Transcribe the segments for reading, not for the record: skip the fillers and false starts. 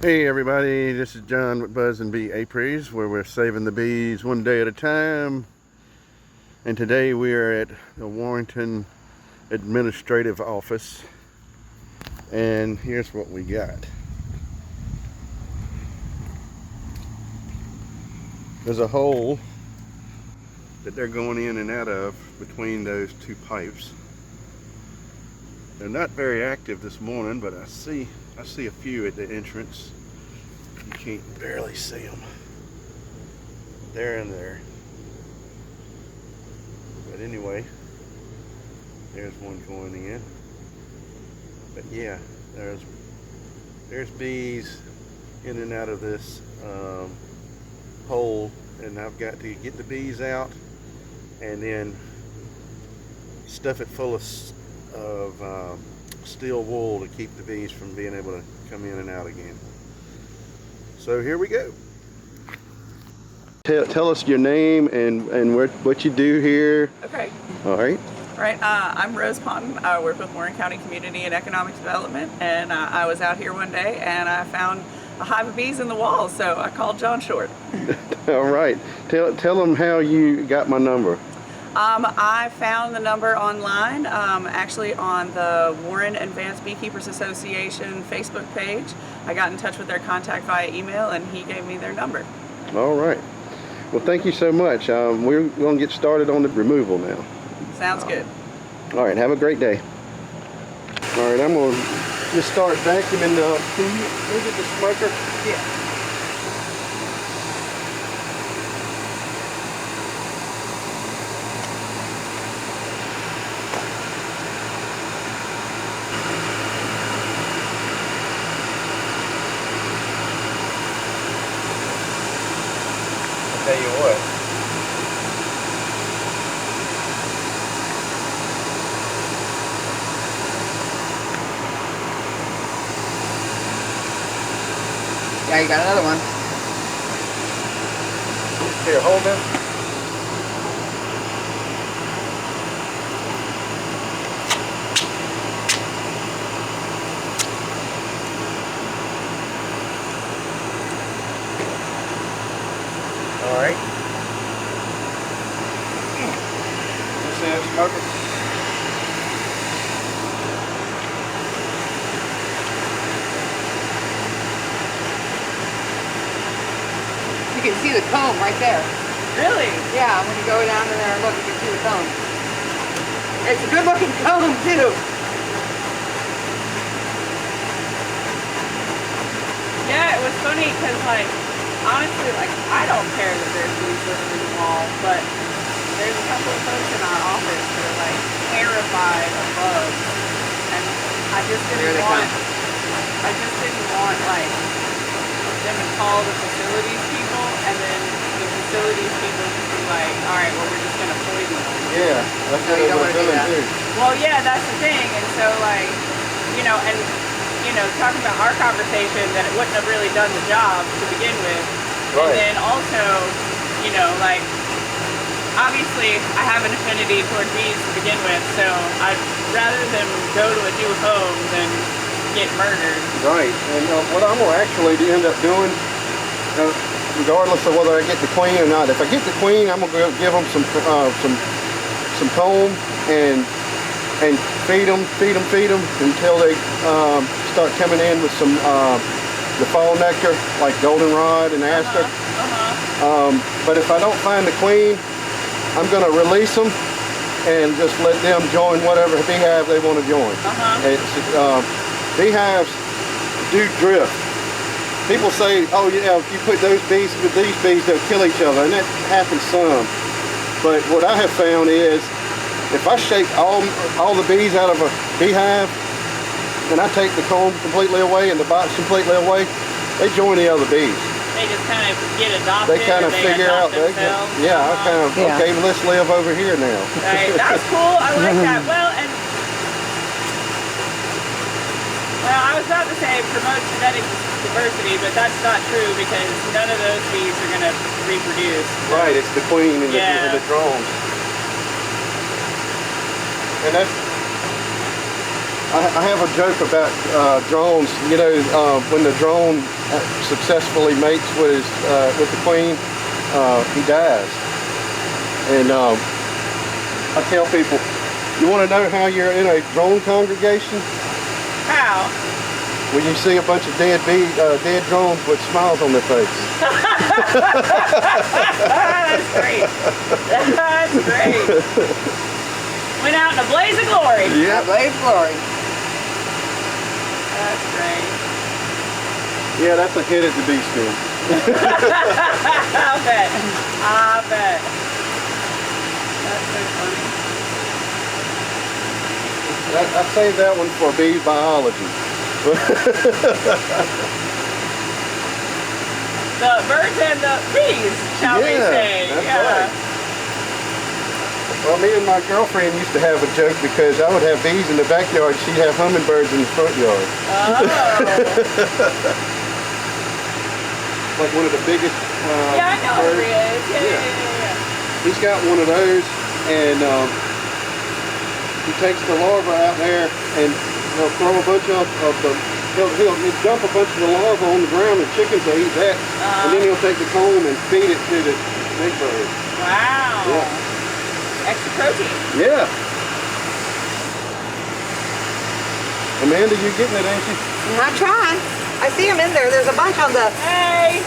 Hey everybody, this is John with Buzzin Bee Apiaries, where we're saving the bees one day at a time. And today we are at the Warrenton Administrative office. And here's what we got. There's a hole that they're going in and out of between those two pipes. They're not very active this morning, but I see a few at the entrance. You can't barely see them. They're in there. But anyway, there's one going in. But yeah, there's bees in and out of this hole, and I've got to get the bees out and then stuff it full of steel wool to keep the bees from being able to come in and out again. So here we go. Tell us your name and what you do here. Okay. All right. All right. I'm Rose Ponton. I work with Warren County Community and Economic Development, and I was out here one day and I found a hive of bees in the wall, so I called John Short. All right. Tell them how you got my number. I found the number online, actually on the Warren and Vance Beekeepers Association Facebook page. I got in touch with their contact via email, and he gave me their number. All right. Well, thank you so much. We're going to get started on the removal now. Sounds good. All right. Have a great day. All right. I'm going to just start vacuuming the. Is it the smoker? Yeah. Tell you what. Yeah, you got another one. Here, hold it. All right. This is smoker. You can see the comb right there. Really? Yeah, when you go down in there and look, you can see the comb. It's a good looking comb too. Yeah, it was funny because, like, honestly, like, I don't care that there's bees living in the wall, but there's a couple of folks in our office that are, like, terrified of bugs, and I just didn't want, like, them to call the facilities people, and then the facilities people just be like, all right, well, we're just going to poison them. Yeah, that's what you don't we're want to do doing that. too. Well, yeah, that's the thing, and so, like, you know, and you know, talking about our conversation that it wouldn't have really done the job to begin with. Right. And then also, you know, like, obviously I have an affinity toward bees to begin with, so I'd rather them go to a new home than get murdered. Right, and what I'm going to actually end up doing, regardless of whether I get the queen or not, if I get the queen, I'm going to give them some comb and feed them until they start coming in with some the fall nectar, like goldenrod and aster. But if I don't find the queen, I'm going to release them and just let them join whatever beehive they want to join. Beehives do drift. People say, oh yeah, if you put those bees with these bees, they'll kill each other, and that happens some. But what I have found is, if I shake all the bees out of a beehive, and I take the comb completely away and the box completely away, they join the other bees. They just kind of get adopted. They kind of figure out, yeah, I kind of, okay, let's live over here now. Right, that's cool. I like that. Well, I was about to say promote genetic diversity, but that's not true because none of those bees are going to reproduce. Right, it's the queen and the drones. And that's I have a joke about drones. You know, when the drone successfully mates with the queen, he dies. And I tell people, you want to know how you're in a drone congregation? How? When you see a bunch of dead drones with smiles on their face. That's great. That's great. Went out in a blaze of glory. Yeah, A blaze of glory. That's great. Yeah, that's a hit at the bee sting. I bet. I bet. That's so funny. I saved that one for bee biology. The birds and the bees, shall we say. That's Yeah. right. Well, me and my girlfriend used to have a joke because I would have bees in the backyard, she'd have hummingbirds in the front yard. Oh. Like one of the biggest Yeah, I know birds. who he is. Yeah. He's got one of those, and he takes the larva out there and he'll throw a bunch of the, he'll dump a bunch of the larva on the ground and chickens will eat that. And then he'll take the comb and feed it to the big bird. Wow. Yeah. Extra protein. Yeah. Amanda, you getting it, ain't you? I'm trying. I see them in there. There's a bunch on the... Hey.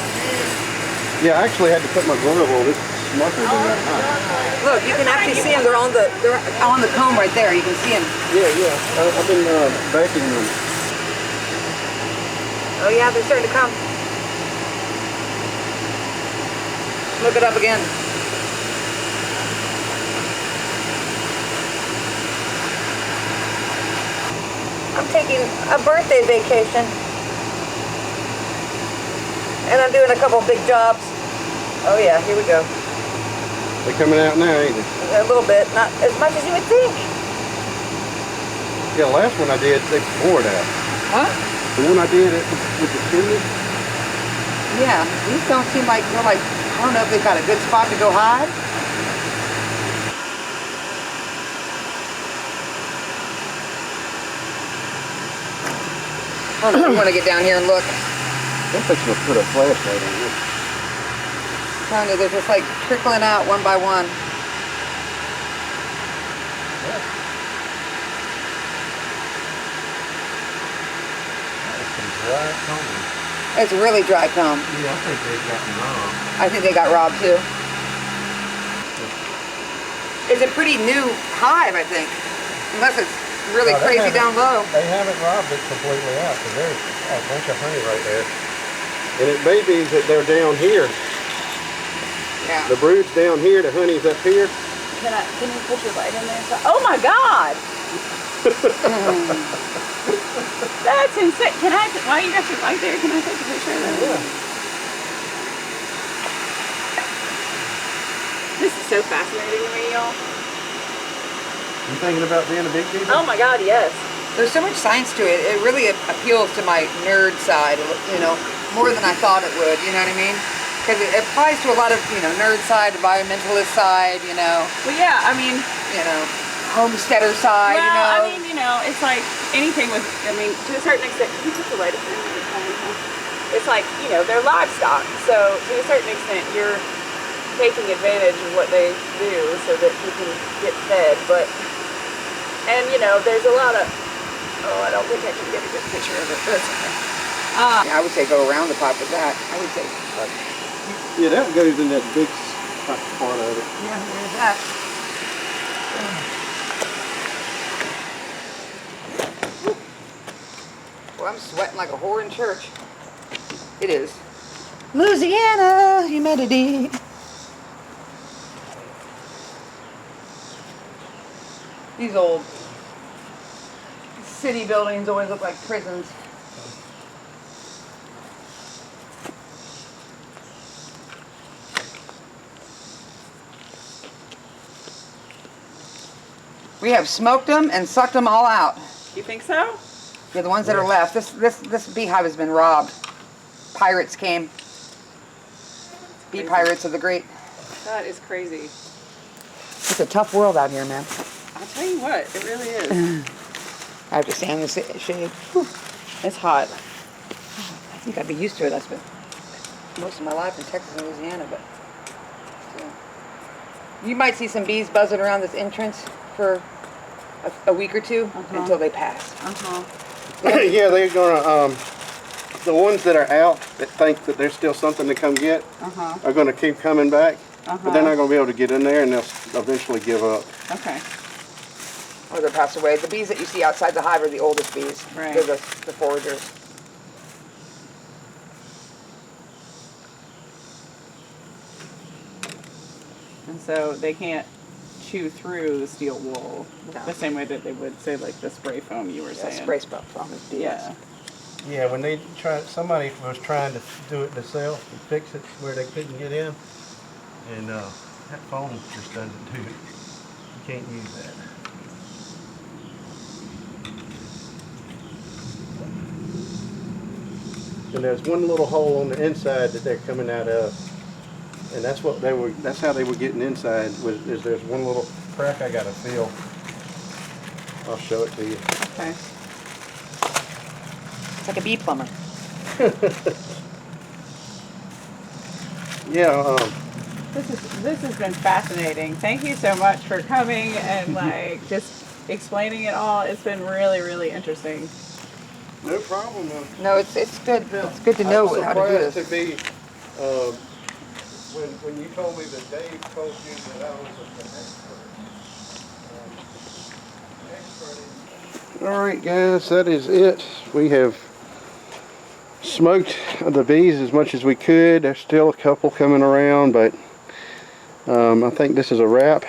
Yeah, I actually had to put my glove on. It's smucker than that. Look, you can actually see them. They're on the comb right there. You can see them. Yeah. I've been baking them. Oh yeah, they're starting to come. Look it up again. I'm taking a birthday vacation. And I'm doing a couple big jobs. Oh yeah, here we go. They're coming out now, ain't they? A little bit, not as much as you would think. Yeah, the last one I did, they poured out. Huh? The one I did with the chimney. Yeah, these don't seem like, they're like, I don't know if they've got a good spot to go hide. I don't know if you want to get down here and look. I'm fixing to put a flashlight on this. I'm telling you, they're just like trickling out one by one. Dry comb. It's really dry comb. Yeah, I think they've gotten robbed. I think they got robbed too. It's a pretty new hive, I think. Unless it's really crazy down low. They haven't robbed it completely out, because there's a bunch of honey right there. And it may be that they're down here. Yeah. The brood's down here, the honey's up here. Can you put your light in there? Oh my God! That's insane. Can I, while you got your light there, can I take a picture of that? Yeah. This is so fascinating to me, y'all. You thinking about being a beekeeper? Oh my God, yes. There's so much science to it. It really appeals to my nerd side, you know, more than I thought it would, you know what I mean? Because it applies to a lot of, you know, nerd side, environmentalist side, you know. Well, yeah, I mean, You know, homesteader side, well, you know. I mean, you know, it's like anything with, I mean, to a certain extent, can you put the light up there? It's like, you know, they're livestock. So to a certain extent, you're taking advantage of what they do so that you can get fed. But, and you know, there's a lot of, oh, I don't think I can get a good picture of it. That's okay. Yeah, I would say go around the pot with that. I would say. Yeah, that goes in that big part of it. Yeah, there's that. Well, I'm sweating like a whore in church. It is. Louisiana humidity. These old city buildings always look like prisons. We have smoked them and sucked them all out. You think so? Yeah, the ones that are left. This beehive has been robbed. Pirates came. Bee pirates of the great. That is crazy. It's a tough world out here, man. I'll tell you what, it really is. I have to stand in the shade. Whew, it's hot. I think I'd be used to it. I spent most of my life in Texas and Louisiana, but still. You might see some bees buzzing around this entrance for a week or two until they pass. Yeah, they're gonna. The ones that are out that think that there's still something to come get are gonna keep coming back, but they're not gonna be able to get in there, and they'll eventually give up. Okay. Or they'll pass away. The bees that you see outside the hive are the oldest bees. Right. They're the foragers. And so they can't chew through the steel wool No. the same way that they would, say, like the spray foam you were saying. Spray foam is bees. Yeah. Yeah, when they somebody was trying to do it themselves and fix it where they couldn't get in, and that foam just doesn't do it. You can't use that. And there's one little hole on the inside that they're coming out of, and that's what they were. That's how they were getting inside. Is there's one little crack I got to fill. I'll show it to you. Okay. It's like a bee plumber. Yeah. This has been fascinating. Thank you so much for coming and like just explaining it all. It's been really, really interesting. No problem. No, it's good. It's good to know how to do this. To be, when you told me that Dave told you that I was an expert. All right, guys, that is it. We have smoked the bees as much as we could. There's still a couple coming around, but I think this is a wrap.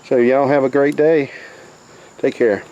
So y'all have a great day. Take care.